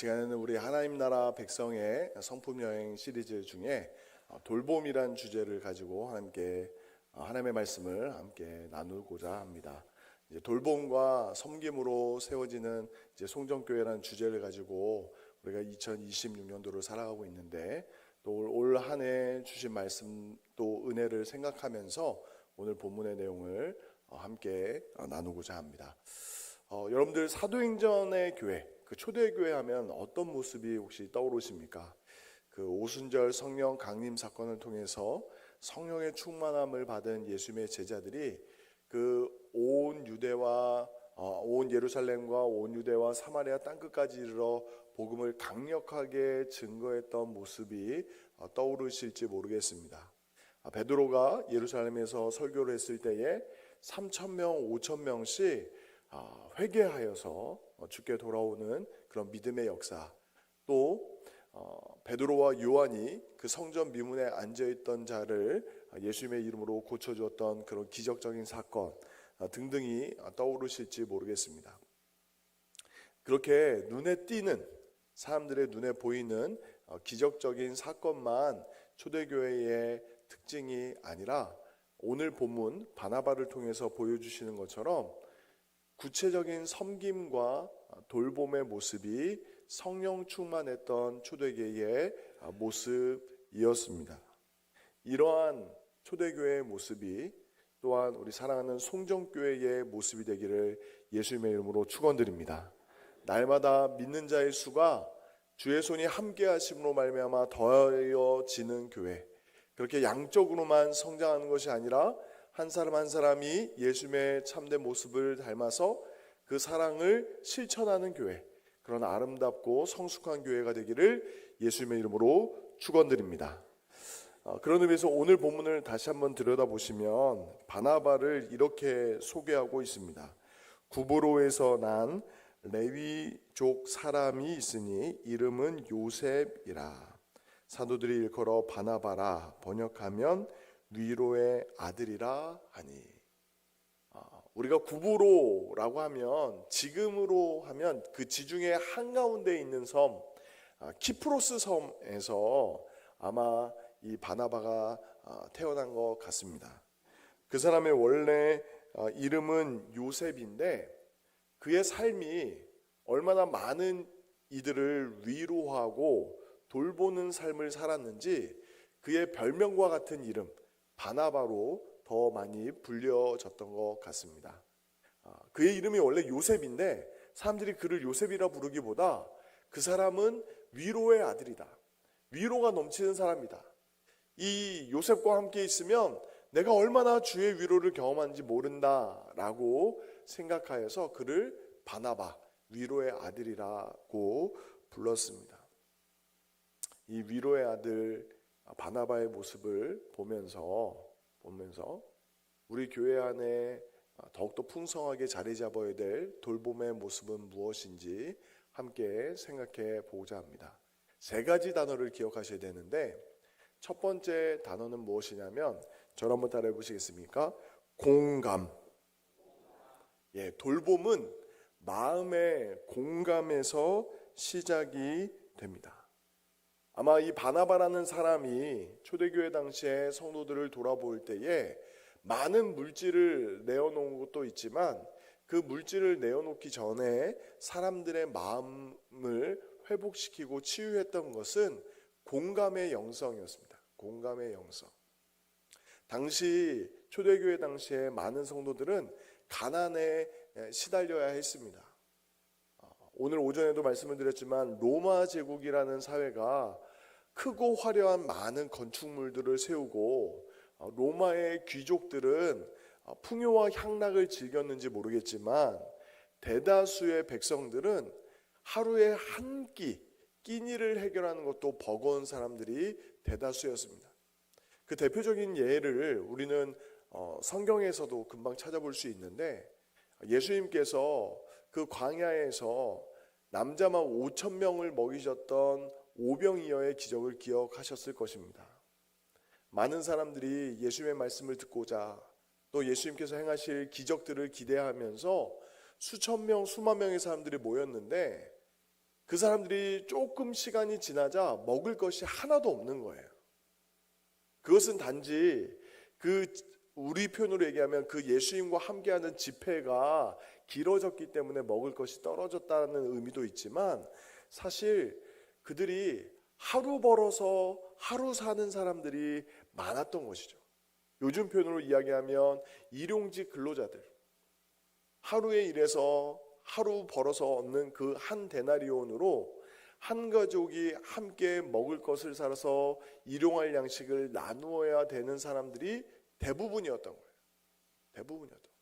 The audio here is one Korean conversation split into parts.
시간에는 우리 하나님 나라 백성의 성품 여행 시리즈 중에 돌봄이란 주제를 가지고 함께 하나님의 말씀을 함께 나누고자 합니다. 이제 돌봄과 섬김으로 세워지는 이제 송정교회라는 주제를 가지고 우리가 2026년도를 살아가고 있는데, 또 올 한 해 주신 말씀 또 은혜를 생각하면서 오늘 본문의 내용을 함께 나누고자 합니다. 여러분들 사도행전의 교회, 그 초대교회 하면 어떤 모습이 혹시 떠오르십니까? 그 오순절 성령 강림 사건을 통해서 성령의 충만함을 받은 예수님의 제자들이 그 온 유대와 온 예루살렘과 온 유대와 사마리아 땅끝까지 이르러 복음을 강력하게 증거했던 모습이 떠오르실지 모르겠습니다. 베드로가 예루살렘에서 설교를 했을 때에 3,000명, 5,000명씩 회개하여서 주께 돌아오는 그런 믿음의 역사, 또 베드로와 요한이 그 성전 미문에 앉아있던 자를 예수님의 이름으로 고쳐주었던 그런 기적적인 사건 등등이 떠오르실지 모르겠습니다. 그렇게 눈에 띄는, 사람들의 눈에 보이는 기적적인 사건만 초대교회의 특징이 아니라 오늘 본문 바나바를 통해서 보여주시는 것처럼 구체적인 섬김과 돌봄의 모습이 성령 충만했던 초대교회의 모습이었습니다. 이러한 초대교회의 모습이 또한 우리 사랑하는 송정교회의 모습이 되기를 예수님의 이름으로 축원드립니다. 날마다 믿는 자의 수가 주의 손이 함께 하심으로 말미암아 더해지는 교회, 그렇게 양적으로만 성장하는 것이 아니라 한 사람 한 사람이 예수님의 참된 모습을 닮아서 그 사랑을 실천하는 교회, 그런 아름답고 성숙한 교회가 되기를 예수님의 이름으로 축원드립니다. 그런 의미에서 오늘 본문을 다시 한번 들여다보시면 바나바를 이렇게 소개하고 있습니다. 구브로에서 난 레위족 사람이 있으니 이름은 요셉이라. 사도들이 일컬어 바나바라, 번역하면 위로의 아들이라 하니. 우리가 구브로라고 하면, 지금으로 하면 그 지중해 한가운데 있는 섬, 키프로스 섬에서 아마 이 바나바가 태어난 것 같습니다. 그 사람의 원래 이름은 요셉인데, 그의 삶이 얼마나 많은 이들을 위로하고 돌보는 삶을 살았는지 그의 별명과 같은 이름 바나바로 더 많이 불려졌던 것 같습니다. 그의 이름이 원래 요셉인데 사람들이 그를 요셉이라 부르기보다 그 사람은 위로의 아들이다, 위로가 넘치는 사람이다, 이 요셉과 함께 있으면 내가 얼마나 주의 위로를 경험하는지 모른다라고 생각하여서 그를 바나바, 위로의 아들이라고 불렀습니다. 이 위로의 아들 바나바의 모습을 보면서 우리 교회 안에 더욱더 풍성하게 자리 잡아야 될 돌봄의 모습은 무엇인지 함께 생각해 보고자 합니다. 세 가지 단어를 기억하셔야 되는데, 첫 번째 단어는 무엇이냐면, 저를 한번 따라해 보시겠습니까? 공감. 돌봄은 마음의 공감에서 시작이 됩니다. 아마 이 바나바라는 사람이 초대교회 당시에 성도들을 돌아볼 때에 많은 물질을 내어놓은 것도 있지만, 그 물질을 내어놓기 전에 사람들의 마음을 회복시키고 치유했던 것은 공감의 영성이었습니다. 공감의 영성. 당시 초대교회 당시에 많은 성도들은 가난에 시달려야 했습니다. 오늘 오전에도 말씀을 드렸지만 로마 제국이라는 사회가 크고 화려한 많은 건축물들을 세우고, 로마의 귀족들은 풍요와 향락을 즐겼는지 모르겠지만 대다수의 백성들은 하루에 한 끼니를 해결하는 것도 버거운 사람들이 대다수였습니다. 그 대표적인 예를 우리는 성경에서도 금방 찾아볼 수 있는데, 예수님께서 그 광야에서 남자만 5,000명을 먹이셨던 오병이어의 기적을 기억하셨을 것입니다. 많은 사람들이 예수님의 말씀을 듣고자, 또 예수님께서 행하실 기적들을 기대하면서 수천 명, 수만 명의 사람들이 모였는데, 그 사람들이 조금 시간이 지나자 먹을 것이 하나도 없는 거예요. 그것은 단지 우리 표현으로 얘기하면 그 예수님과 함께하는 집회가 길어졌기 때문에 먹을 것이 떨어졌다는 의미도 있지만, 사실 그들이 하루 벌어서 하루 사는 사람들이 많았던 것이죠. 요즘 표현으로 이야기하면 일용직 근로자들, 하루에 일해서 하루 벌어서 얻는 그 한 데나리온으로 한 가족이 함께 먹을 것을 사서 일용할 양식을 나누어야 되는 사람들이 대부분이었던 거예요. 대부분이었던 거예요.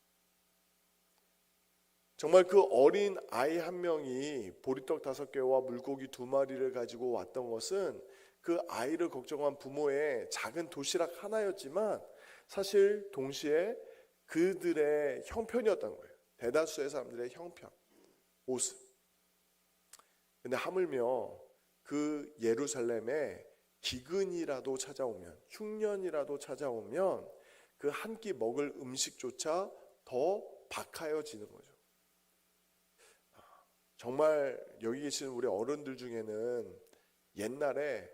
정말 그 어린 아이 한 명이 보리떡 5개와 물고기 2마리를 가지고 왔던 것은 그 아이를 걱정한 부모의 작은 도시락 하나였지만, 사실 동시에 그들의 형편이었던 거예요. 대다수의 사람들의 형편, 모습. 근데 하물며 그 예루살렘에 기근이라도 찾아오면, 흉년이라도 찾아오면 그 한 끼 먹을 음식조차 더 박하여지는 거죠. 정말 여기 계시는 우리 어른들 중에는 옛날에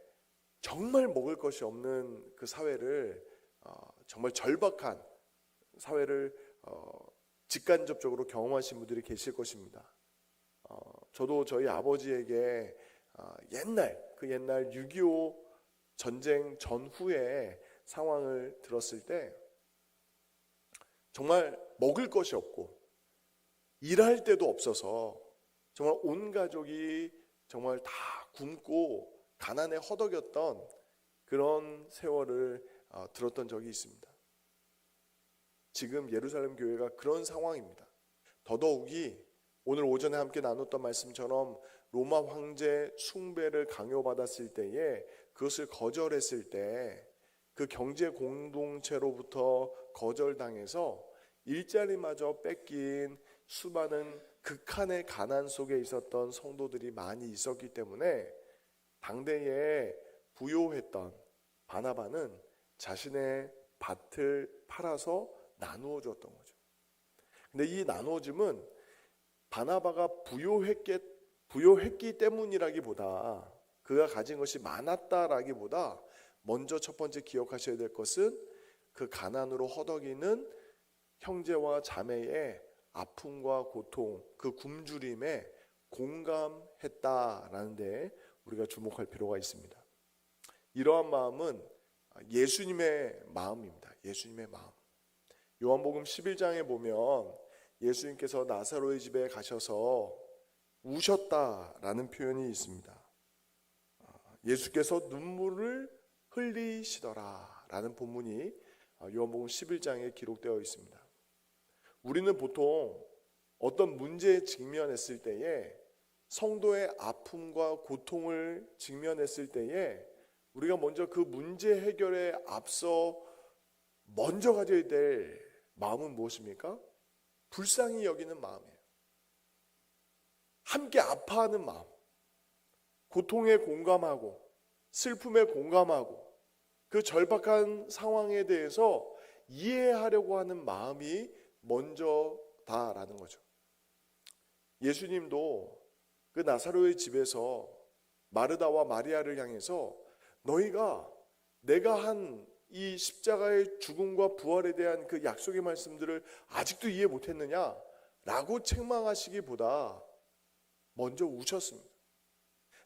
정말 먹을 것이 없는 그 사회를, 정말 절박한 사회를 직간접적으로 경험하신 분들이 계실 것입니다. 저도 저희 아버지에게 옛날 6.25 전쟁 전후의 상황을 들었을 때 정말 먹을 것이 없고 일할 데도 없어서 정말 온 가족이 정말 다 굶고 가난에 허덕였던 그런 세월을 들었던 적이 있습니다. 지금 예루살렘 교회가 그런 상황입니다. 더더욱이 오늘 오전에 함께 나눴던 말씀처럼 로마 황제 숭배를 강요받았을 때에, 그것을 거절했을 때 그 경제 공동체로부터 거절당해서 일자리마저 뺏긴 수많은 극한의 가난 속에 있었던 성도들이 많이 있었기 때문에 당대에 부요했던 바나바는 자신의 밭을 팔아서 나누어 줬던 거죠. 근데 이 나누어짐은 바나바가 부요했기 때문이라기보다, 그가 가진 것이 많았다라기보다, 먼저 첫 번째 기억하셔야 될 것은 그 가난으로 허덕이는 형제와 자매의 아픔과 고통, 그 굶주림에 공감했다라는 데 우리가 주목할 필요가 있습니다. 이러한 마음은 예수님의 마음입니다. 예수님의 마음. 요한복음 11장에 보면 예수님께서 나사로의 집에 가셔서 우셨다라는 표현이 있습니다. 예수께서 눈물을 흘리시더라라는 본문이 요한복음 11장에 기록되어 있습니다. 우리는 보통 어떤 문제에 직면했을 때에, 성도의 아픔과 고통을 직면했을 때에 우리가 먼저 그 문제 해결에 앞서 먼저 가져야 될 마음은 무엇입니까? 불쌍히 여기는 마음이에요. 함께 아파하는 마음, 고통에 공감하고 슬픔에 공감하고 그 절박한 상황에 대해서 이해하려고 하는 마음이 먼저다라는 거죠. 예수님도 그 나사로의 집에서 마르다와 마리아를 향해서 너희가 내가 한 이 십자가의 죽음과 부활에 대한 그 약속의 말씀들을 아직도 이해 못했느냐 라고 책망하시기보다 먼저 우셨습니다.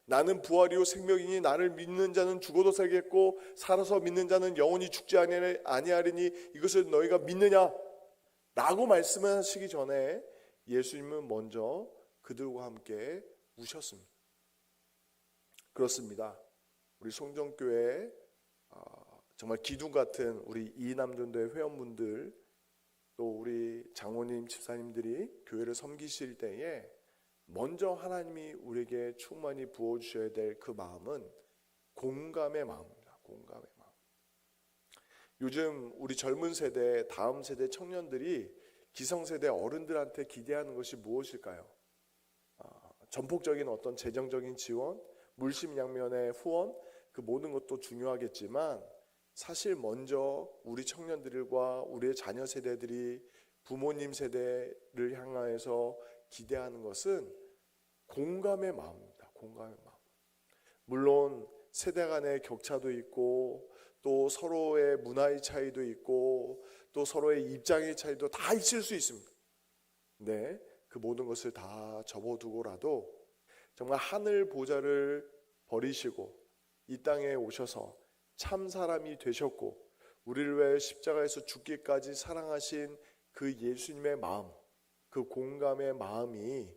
나는 부활이요 생명이니 나를 믿는 자는 죽어도 살겠고 살아서 믿는 자는 영원히 죽지 아니하리니 이것을 너희가 믿느냐 라고 말씀하시기 전에 예수님은 먼저 그들과 함께 우셨습니다. 그렇습니다. 우리 송정교회 정말 기둥 같은 우리 이남전도회 회원분들, 또 우리 장로님 집사님들이 교회를 섬기실 때에 먼저 하나님이 우리에게 충만히 부어주셔야 될 그 마음은 공감의 마음입니다. 공감의 마음. 요즘 우리 젊은 세대, 다음 세대 청년들이 기성세대 어른들한테 기대하는 것이 무엇일까요? 전폭적인 어떤 재정적인 지원, 물심양면의 후원, 그 모든 것도 중요하겠지만 사실 먼저 우리 청년들과 우리의 자녀 세대들이 부모님 세대를 향하여서 기대하는 것은 공감의 마음입니다. 공감의 마음. 물론 세대 간의 격차도 있고 또 서로의 문화의 차이도 있고 또 서로의 입장의 차이도 다 있을 수 있습니다. 네, 그 모든 것을 다 접어두고라도 정말 하늘 보좌를 버리시고 이 땅에 오셔서 참 사람이 되셨고 우리를 위해 십자가에서 죽기까지 사랑하신 그 예수님의 마음, 그 공감의 마음이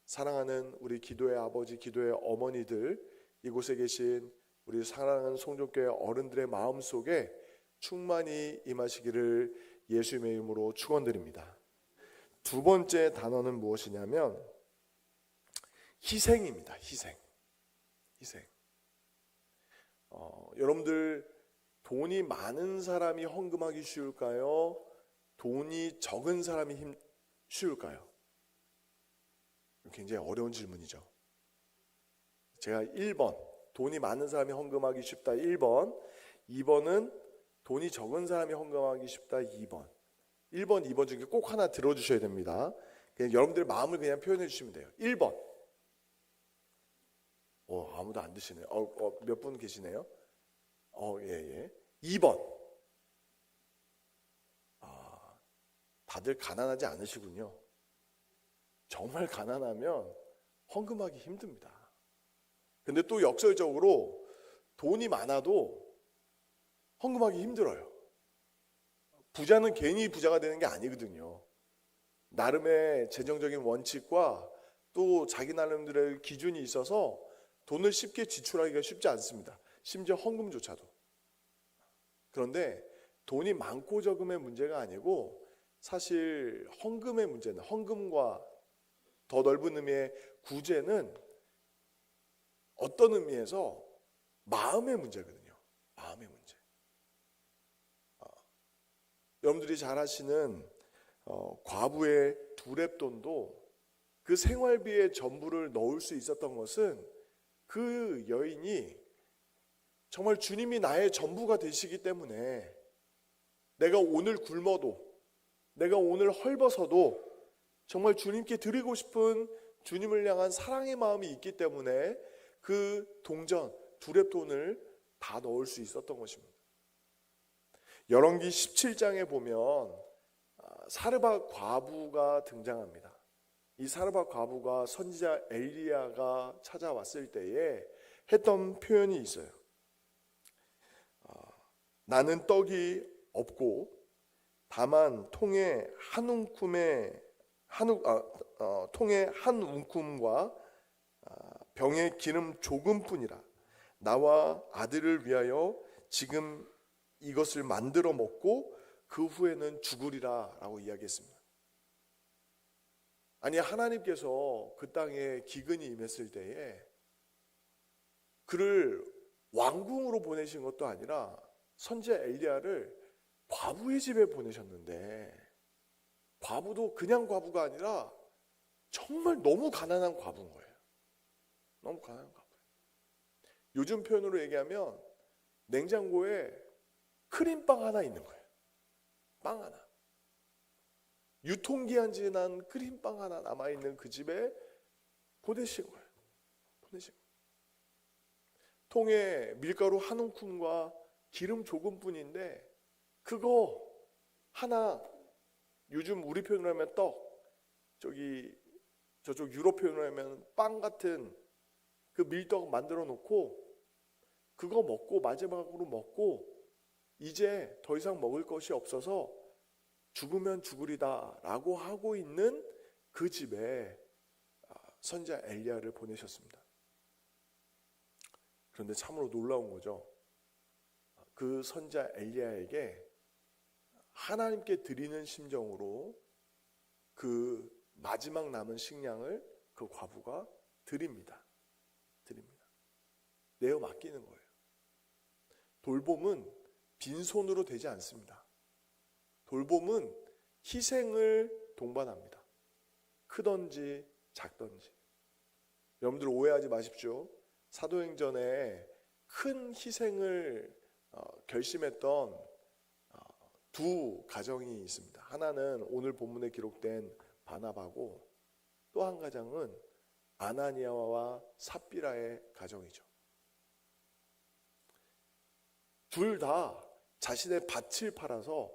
사랑하는 우리 기도의 아버지, 기도의 어머니들, 이곳에 계신 우리 사랑하는 송족교회 어른들의 마음 속에 충만히 임하시기를 예수님의 이름으로 축원드립니다. 두 번째 단어는 무엇이냐면 희생입니다. 희생. 여러분들 돈이 많은 사람이 헌금하기 쉬울까요? 돈이 적은 사람이 쉬울까요? 굉장히 어려운 질문이죠. 제가 1번 돈이 많은 사람이 헌금하기 쉽다 1번, 2번은 돈이 적은 사람이 헌금하기 쉽다 2번. 1번, 2번 중에 꼭 하나 들어주셔야 됩니다. 그냥 여러분들 마음을 그냥 표현해 주시면 돼요. 1번. 아무도 안 드시네요. 몇 분 계시네요? 예. 2번. 다들 가난하지 않으시군요. 정말 가난하면 헌금하기 힘듭니다. 근데 또 역설적으로 돈이 많아도 헌금하기 힘들어요. 부자는 괜히 부자가 되는 게 아니거든요. 나름의 재정적인 원칙과 또 자기 나름대로의 기준이 있어서 돈을 쉽게 지출하기가 쉽지 않습니다. 심지어 헌금조차도. 그런데 돈이 많고 적음의 문제가 아니고 사실 헌금의 문제는, 헌금과 더 넓은 의미의 구제는 어떤 의미에서 마음의 문제거든요. 마음의 문제. 여러분들이 잘 아시는 과부의 두렙돈도 그 생활비의 전부를 넣을 수 있었던 것은 그 여인이 정말 주님이 나의 전부가 되시기 때문에 내가 오늘 굶어도 내가 오늘 헐벗어도 정말 주님께 드리고 싶은 주님을 향한 사랑의 마음이 있기 때문에 그 동전, 두렙돈을 다 넣을 수 있었던 것입니다. 열왕기 17장에 보면 사르밧 과부가 등장합니다. 이 사르밧 과부가 선지자 엘리야가 찾아왔을 때에 했던 표현이 있어요. 나는 떡이 없고 다만 통에 한 움큼과 병에 기름 조금뿐이라. 나와 아들을 위하여 지금 이것을 만들어 먹고 그 후에는 죽으리라 라고 이야기했습니다. 아니, 하나님께서 그 땅에 기근이 임했을 때에 그를 왕궁으로 보내신 것도 아니라 선지자 엘리야를 과부의 집에 보내셨는데, 과부도 그냥 과부가 아니라 정말 너무 가난한 과부인 거예요. 너무 가난한 과부. 요즘 표현으로 얘기하면 냉장고에 크림빵 하나 있는 거예요. 빵 하나. 유통기한 지난 크림빵 하나 남아있는 그 집에 보내신 거예요. 통에 밀가루 한 움큼과 기름 조금뿐인데 그거 하나, 요즘 우리 표현으로 하면 떡, 저쪽 유럽 표현으로 하면 빵 같은 그 밀떡 만들어 놓고 그거 먹고 마지막으로 먹고 이제 더 이상 먹을 것이 없어서 죽으면 죽으리다 라고 하고 있는 그 집에 선지자 엘리야를 보내셨습니다. 그런데 참으로 놀라운 거죠. 그 선지자 엘리야에게 하나님께 드리는 심정으로 그 마지막 남은 식량을 그 과부가 드립니다. 내어 맡기는 거예요. 돌봄은 빈손으로 되지 않습니다. 돌봄은 희생을 동반합니다. 크든지 작든지. 여러분들 오해하지 마십시오. 사도행전에 큰 희생을 결심했던 두 가정이 있습니다. 하나는 오늘 본문에 기록된 바나바고 또 한 가정은 아나니아와 삽비라의 가정이죠. 둘 다 자신의 밭을 팔아서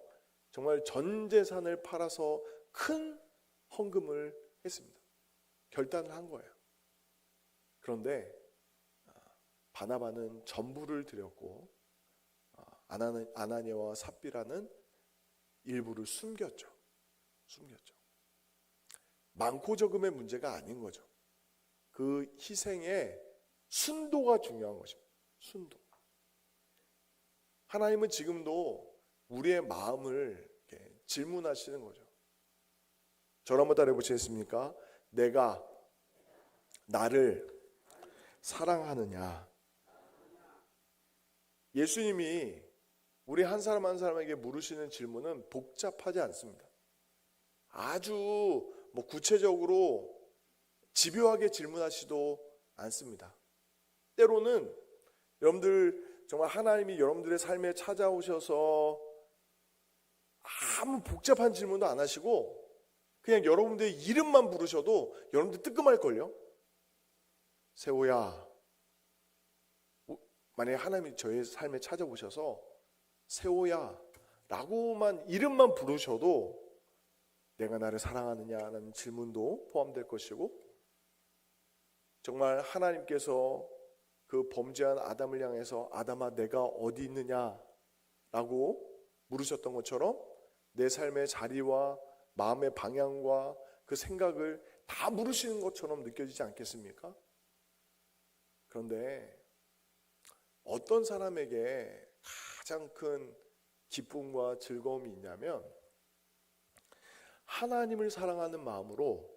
정말 전 재산을 팔아서 큰 헌금을 했습니다. 결단을 한 거예요. 그런데 바나바는 전부를 드렸고 아나니아와 삽비라는 일부를 숨겼죠. 많고 적음의 문제가 아닌 거죠. 그 희생의 순도가 중요한 것입니다. 순도. 하나님은 지금도 우리의 마음을 질문하시는 거죠. 저를 한번 따라해 보시겠습니까? 내가 나를 사랑하느냐? 예수님이 우리 한 사람 한 사람에게 물으시는 질문은 복잡하지 않습니다. 아주 구체적으로 집요하게 질문하시도 않습니다. 때로는 여러분들 정말 하나님이 여러분들의 삶에 찾아오셔서 아무 복잡한 질문도 안 하시고 그냥 여러분들의 이름만 부르셔도 여러분들 뜨끔할걸요. 세호야, 만약에 하나님이 저의 삶에 찾아오셔서 세호야 라고만 이름만 부르셔도 내가 나를 사랑하느냐라는 질문도 포함될 것이고, 정말 하나님께서 그 범죄한 아담을 향해서 아담아 내가 어디 있느냐 라고 물으셨던 것처럼 내 삶의 자리와 마음의 방향과 그 생각을 다 물으시는 것처럼 느껴지지 않겠습니까? 그런데 어떤 사람에게 가장 큰 기쁨과 즐거움이 있냐면 하나님을 사랑하는 마음으로,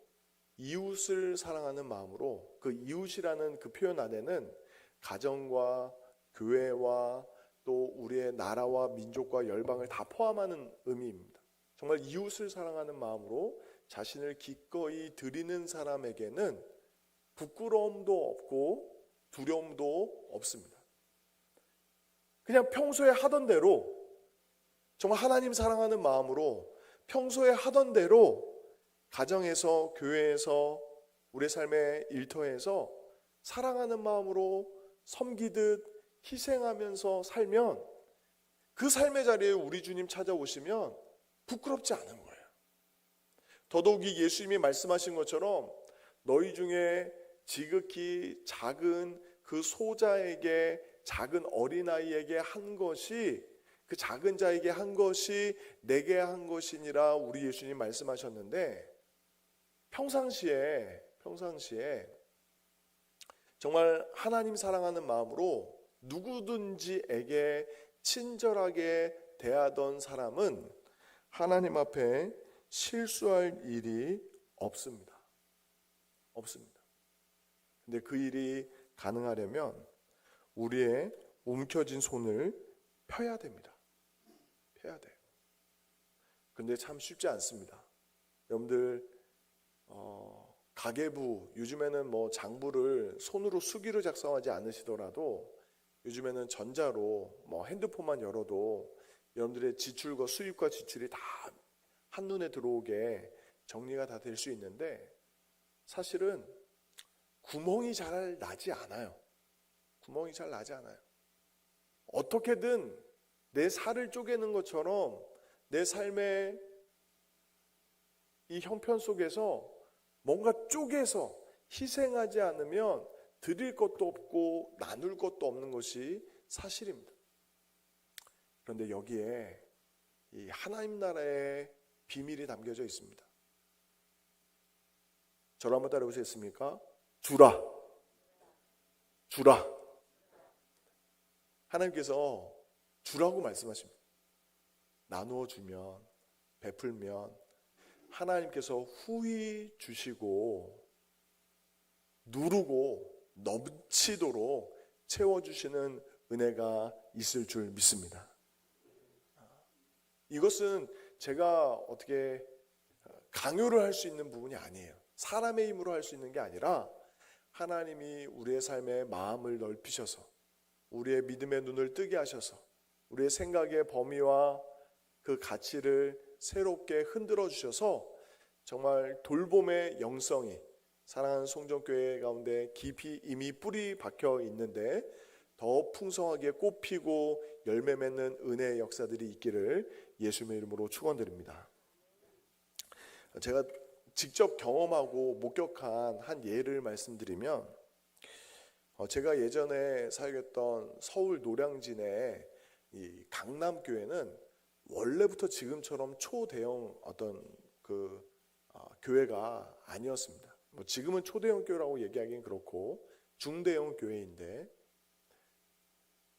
이웃을 사랑하는 마음으로, 그 이웃이라는 그 표현 안에는 가정과 교회와 또 우리의 나라와 민족과 열방을 다 포함하는 의미입니다. 정말 이웃을 사랑하는 마음으로 자신을 기꺼이 드리는 사람에게는 부끄러움도 없고 두려움도 없습니다. 그냥 평소에 하던 대로, 정말 하나님 사랑하는 마음으로 평소에 하던 대로 가정에서, 교회에서, 우리 삶의 일터에서 사랑하는 마음으로 섬기듯 희생하면서 살면, 그 삶의 자리에 우리 주님 찾아오시면 부끄럽지 않은 거예요. 더더욱이 예수님이 말씀하신 것처럼 너희 중에 지극히 작은 그 소자에게, 작은 어린아이에게 한 것이, 그 작은 자에게 한 것이 내게 한 것이니라 우리 예수님 말씀하셨는데, 평상시에 정말 하나님 사랑하는 마음으로 누구든지에게 친절하게 대하던 사람은 하나님 앞에 실수할 일이 없습니다. 근데 그 일이 가능하려면 우리의 움켜진 손을 펴야 됩니다. 근데 참 쉽지 않습니다. 여러분들 가계부, 요즘에는 장부를 손으로 수기로 작성하지 않으시더라도 요즘에는 전자로 핸드폰만 열어도 여러분들의 지출과 수입과 지출이 다 한눈에 들어오게 정리가 다 될 수 있는데, 사실은 구멍이 잘 나지 않아요. 어떻게든 내 살을 쪼개는 것처럼 내 삶의 이 형편 속에서 뭔가 쪼개서 희생하지 않으면 드릴 것도 없고 나눌 것도 없는 것이 사실입니다. 그런데 여기에 이 하나님 나라의 비밀이 담겨져 있습니다. 저를 한번 따라해 보시겠습니까? 주라. 하나님께서 주라고 말씀하십니다. 나누어 주면, 베풀면 하나님께서 후히 주시고 누르고 넘치도록 채워주시는 은혜가 있을 줄 믿습니다. 이것은 제가 어떻게 강요를 할 수 있는 부분이 아니에요. 사람의 힘으로 할 수 있는 게 아니라 하나님이 우리의 삶의 마음을 넓히셔서, 우리의 믿음의 눈을 뜨게 하셔서 우리의 생각의 범위와 그 가치를 새롭게 흔들어 주셔서 정말 돌봄의 영성이 사랑하는 송정교회 가운데 깊이 이미 뿌리 박혀 있는데 더 풍성하게 꽃 피고 열매 맺는 은혜의 역사들이 있기를 예수님의 이름으로 축원드립니다. 제가 직접 경험하고 목격한 한 예를 말씀드리면, 제가 예전에 사역했던 서울 노량진의 이 강남교회는 원래부터 지금처럼 초대형 어떤 교회가 아니었습니다. 지금은 초대형 교회라고 얘기하기는 그렇고 중대형 교회인데,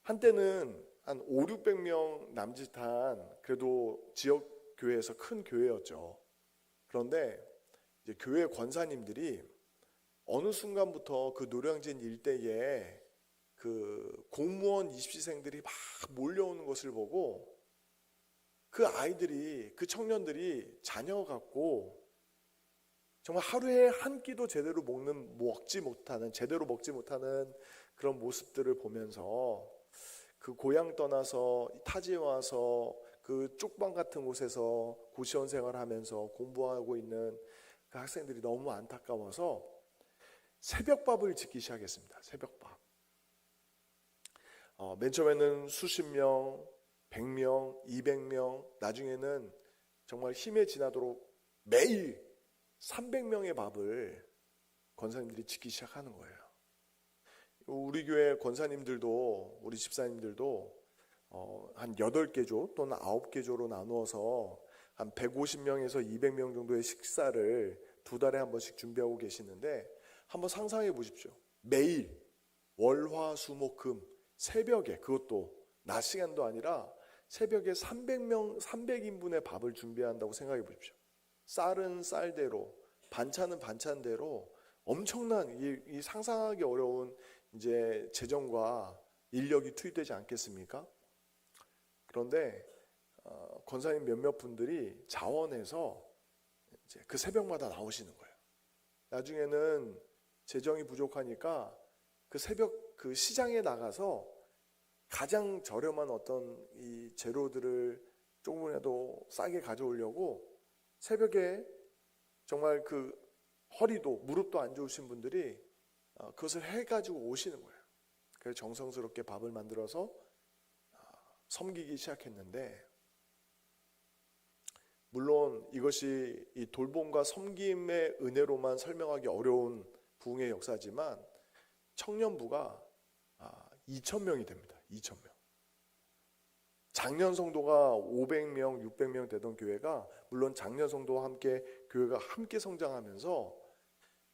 한때는 한 5, 600명 남짓한 그래도 지역 교회에서 큰 교회였죠. 그런데 이제 교회 권사님들이 어느 순간부터 그 노량진 일대에 그 공무원 입시생들이 막 몰려오는 것을 보고 그 아이들이, 그 청년들이 자녀 같고 정말 하루에 한 끼도 제대로 제대로 먹지 못하는 그런 모습들을 보면서 그 고향 떠나서 타지에 와서 그 쪽방 같은 곳에서 고시원 생활하면서 공부하고 있는 그 학생들이 너무 안타까워서 새벽밥을 짓기 시작했습니다. 새벽밥. 맨 처음에는 수십 명, 100명, 200명, 나중에는 정말 힘에 지나도록 매일 300명의 밥을 권사님들이 짓기 시작하는 거예요. 우리 교회 권사님들도, 우리 집사님들도 한 8개조 또는 9개조로 나누어서 한 150명에서 200명 정도의 식사를 2달에 한 번씩 준비하고 계시는데, 한번 상상해 보십시오. 매일 월화수목금 새벽에, 그것도 낮 시간도 아니라 새벽에 300인분의 밥을 준비한다고 생각해 보십시오. 쌀은 쌀대로, 반찬은 반찬대로 엄청난 이 상상하기 어려운 이제 재정과 인력이 투입되지 않겠습니까? 그런데 권사님 몇몇 분들이 자원해서 이제 그 새벽마다 나오시는 거예요. 나중에는 재정이 부족하니까 그 새벽 그 시장에 나가서 가장 저렴한 어떤 이 재료들을 조금이라도 싸게 가져오려고 새벽에 정말 그 허리도 무릎도 안 좋으신 분들이 그것을 해가지고 오시는 거예요. 그래서 정성스럽게 밥을 만들어서 섬기기 시작했는데, 물론 이것이 이 돌봄과 섬김의 은혜로만 설명하기 어려운 부흥의 역사지만 청년부가 2,000명이 됩니다. 2,000명. 작년 성도가 500명, 600명 되던 교회가, 물론 작년 성도와 함께 교회가 함께 성장하면서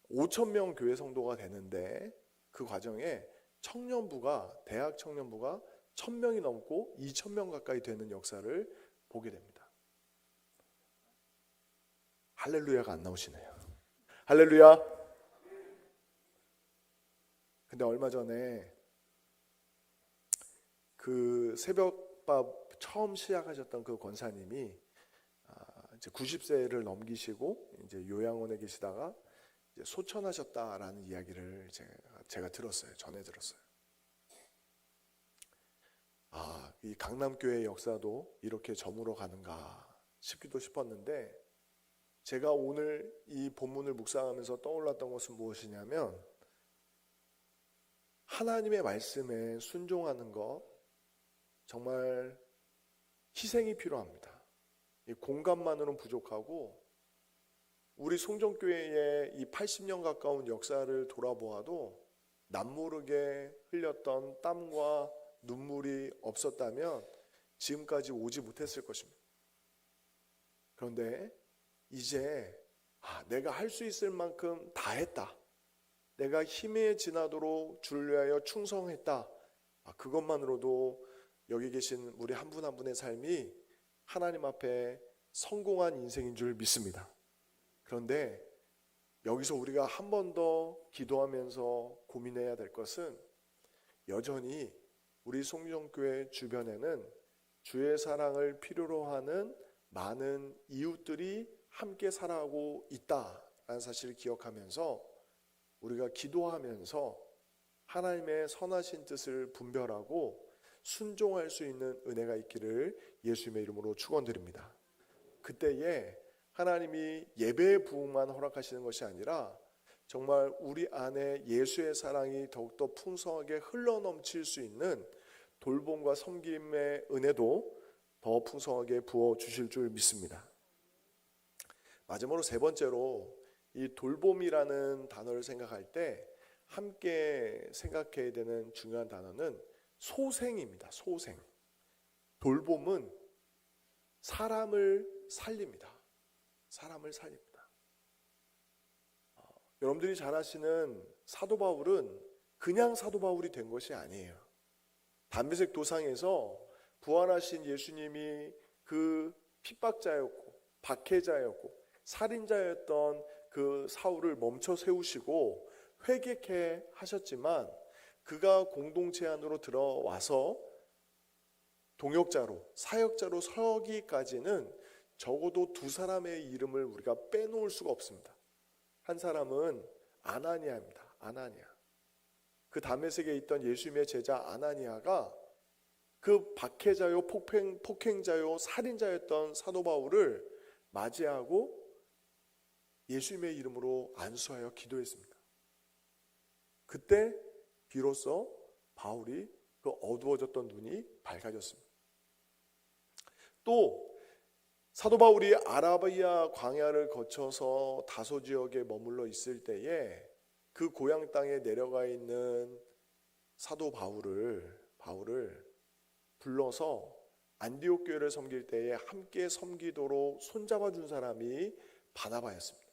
5,000명 교회 성도가 되는데, 그 과정에 청년부가, 대학 청년부가 1,000명이 넘고 2,000명 가까이 되는 역사를 보게 됩니다. 할렐루야가 안 나오시네요. 할렐루야. 근데 얼마 전에 그 새벽밥 처음 시작하셨던 그 권사님이 이제 90세를 넘기시고 이제 요양원에 계시다가 이제 소천하셨다라는 이야기를 제가 들었어요. 전해 들었어요. 이 강남교회 역사도 이렇게 저물어 가는가 싶기도 싶었는데, 제가 오늘 이 본문을 묵상하면서 떠올랐던 것은 무엇이냐면, 하나님의 말씀에 순종하는 것, 정말 희생이 필요합니다. 이 공감만으로는 부족하고, 우리 송정교회의 이 80년 가까운 역사를 돌아보아도 남모르게 흘렸던 땀과 눈물이 없었다면 지금까지 오지 못했을 것입니다. 그런데 이제 내가 할 수 있을 만큼 다 했다, 내가 힘에 지나도록 주를 위하여 충성했다, 그것만으로도 여기 계신 우리 한 분 한 분의 삶이 하나님 앞에 성공한 인생인 줄 믿습니다. 그런데 여기서 우리가 한 번 더 기도하면서 고민해야 될 것은, 여전히 우리 송정교회 주변에는 주의 사랑을 필요로 하는 많은 이웃들이 함께 살아가고 있다라는 사실을 기억하면서 우리가 기도하면서 하나님의 선하신 뜻을 분별하고 순종할 수 있는 은혜가 있기를 예수님의 이름으로 축원드립니다. 그때에 하나님이 예배의 부흥만 허락하시는 것이 아니라 정말 우리 안에 예수의 사랑이 더욱더 풍성하게 흘러넘칠 수 있는 돌봄과 섬김의 은혜도 더 풍성하게 부어주실 줄 믿습니다. 마지막으로 세 번째로 이 돌봄이라는 단어를 생각할 때 함께 생각해야 되는 중요한 단어는 소생입니다. 소생. 돌봄은 사람을 살립니다. 사람을 살립니다. 여러분들이 잘 아시는 사도 바울은 그냥 사도 바울이 된 것이 아니에요. 담메색 도상에서 부활하신 예수님이 그 핍박자였고 박해자였고 살인자였던 그 사울을 멈춰 세우시고 회개케 하셨지만 그가 공동체 안으로 들어와서 동역자로 사역자로 서기까지는 적어도 두 사람의 이름을 우리가 빼놓을 수가 없습니다. 한 사람은 아나니아입니다. 아나니아. 그 다메섹에 있던 예수님의 제자 아나니아가 그 박해자요 폭행자요 살인자였던 사도 바울을 맞이하고 예수님의 이름으로 안수하여 기도했습니다. 그때 비로소 바울이 그 어두워졌던 눈이 밝아졌습니다. 또 사도 바울이 아라비아 광야를 거쳐서 다소 지역에 머물러 있을 때에 그 고향 땅에 내려가 있는 사도 바울을 불러서 안디옥 교회를 섬길 때에 함께 섬기도록 손잡아 준 사람이 바나바였습니다.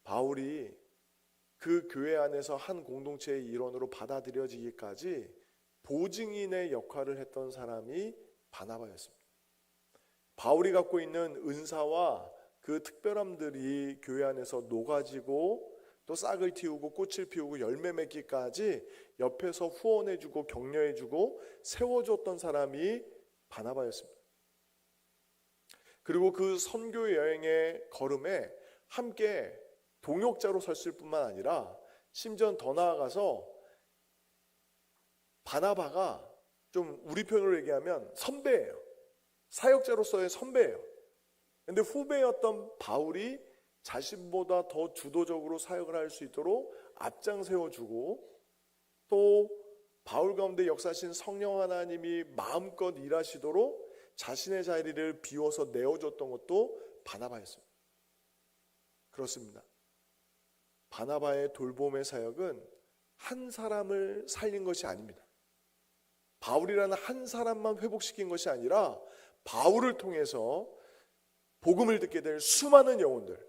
바울이 그 교회 안에서 한 공동체의 일원으로 받아들여지기까지 보증인의 역할을 했던 사람이 바나바였습니다. 바울이 갖고 있는 은사와 그 특별함들이 교회 안에서 녹아지고 또 싹을 틔우고 꽃을 피우고 열매 맺기까지 옆에서 후원해주고 격려해주고 세워줬던 사람이 바나바였습니다. 그리고 그 선교 여행의 걸음에 함께 동역자로 섰을 뿐만 아니라 심지어 더 나아가서 바나바가 좀 우리 표현으로 얘기하면 선배예요. 사역자로서의 선배예요. 근데 후배였던 바울이 자신보다 더 주도적으로 사역을 할 수 있도록 앞장 세워주고 또 바울 가운데 역사하신 성령 하나님이 마음껏 일하시도록 자신의 자리를 비워서 내어줬던 것도 바나바였습니다. 그렇습니다. 바나바의 돌봄의 사역은 한 사람을 살린 것이 아닙니다. 바울이라는 한 사람만 회복시킨 것이 아니라 바울을 통해서 복음을 듣게 될 수많은 영혼들,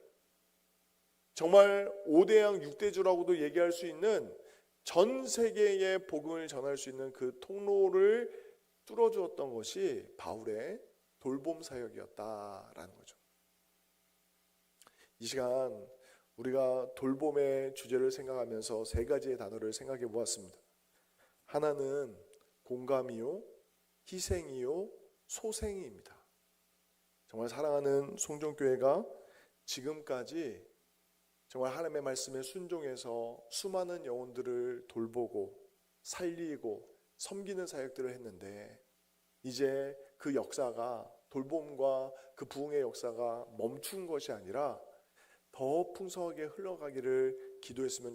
정말 5대양 6대주라고도 얘기할 수 있는 전 세계에 복음을 전할 수 있는 그 통로를 뚫어주었던 것이 바울의 돌봄 사역이었다라는 거죠. 이 시간 우리가 돌봄의 주제를 생각하면서 세 가지의 단어를 생각해 보았습니다. 하나는 공감이요, 희생이요, 소생입니다. 정말 사랑하는 송정교회가 지금까지 정말 하나님의 말씀에 순종해서 수많은 영혼들을 돌보고 살리고 섬기는 사역들을 했는데 이제 그 역사가 돌봄과 그 부흥의 역사가 멈춘 것이 아니라 더 풍성하게 흘러가기를 기도했으면